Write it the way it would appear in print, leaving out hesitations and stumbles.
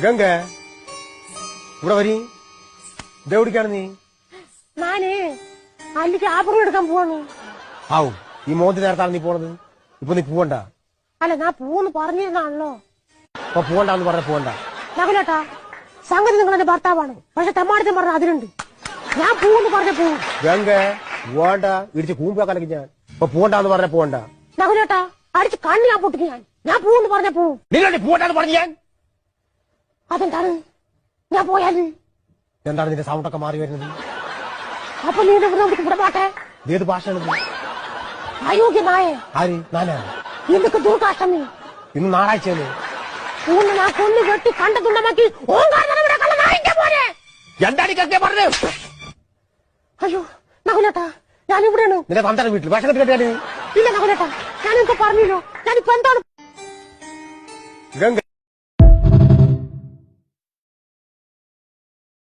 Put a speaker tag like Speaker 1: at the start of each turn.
Speaker 1: ഗംഗ ഇവിടെ വരി ഇതെവിടിക്കാണ് നീ?
Speaker 2: ഞാന് അല്ലിക്ക് ആപ്പുറം എടുക്കാൻ പോവാണ്.
Speaker 1: ആവും ഈ മോന്തി നേരത്താണ് നീ പോണത്. ഇപ്പൊ നീ പോവണ്ട.
Speaker 2: അല്ല ഞാൻ പോവെന്ന് പറഞ്ഞിരുന്നാണല്ലോ.
Speaker 1: അപ്പൊ പോവണ്ടെന്ന് പറഞ്ഞ പോവണ്ട.
Speaker 2: നകുലേട്ടാ, സംഗതി നിങ്ങൾ എന്റെ ഭർത്താവാണ്. പക്ഷെ തെമ്മാടത്തും പറഞ്ഞ അതിലുണ്ട്. ഞാൻ പോവെന്ന് പറഞ്ഞ പോവും.
Speaker 1: ഗംഗ പോവണ്ട, ഇടിച്ച് കൂമ്പാക്കലക്ക് ഞാൻ. ഇപ്പൊ പോവണ്ടെന്ന് പറഞ്ഞ പോവണ്ട.
Speaker 2: നകുലേട്ടാ, അടിച്ച് കണ്ണ് ഞാൻ പൊട്ടിക്ക് ഞാൻ പോവെന്ന് പറഞ്ഞ പോവും.
Speaker 1: നിങ്ങളുടെ പോവണ്ടെന്ന് പറഞ്ഞു ഞാൻ.
Speaker 2: അതെന്താണ് ഞാൻ പോയാല്?
Speaker 1: എന്താണ് നിന്റെ സൗണ്ടൊക്കെ മാറി വരുന്നത്?
Speaker 2: അപ്പൊ നീ നമുക്ക് ഇവിടെ പോട്ടെ.
Speaker 1: ഏത് ഭാഷയാണിത്?
Speaker 2: അയോഗ്യ നായേ.
Speaker 1: ആര്? നാനാണ്.
Speaker 2: എന്തൊക്കെ ദുർകാഷ്ടം നീ.
Speaker 1: ഇന്ന് ഞായറാഴ്ചയല്ലേ?
Speaker 2: ഊന്ന് ഞാൻ കൊന്നു കെട്ടി കണ്ടതുണ്ടമാക്കി
Speaker 1: രണ്ടാടിക്കൊക്കെ പറഞ്ഞു.
Speaker 2: അയ്യോ നകുലേട്ടാ, ഞാൻ ഇവിടെയാണ്.
Speaker 1: നിന്റെ തന്തയുടെ വീട്ടിൽ ഭക്ഷണത്തിൽ കെട്ടിയാണ്.
Speaker 2: ഇല്ല നകുലേട്ടാ, ഞാനിപ്പോ പറഞ്ഞല്ലോ. ഞാനിപ്പോ എന്താണ്
Speaker 1: ഗംഗ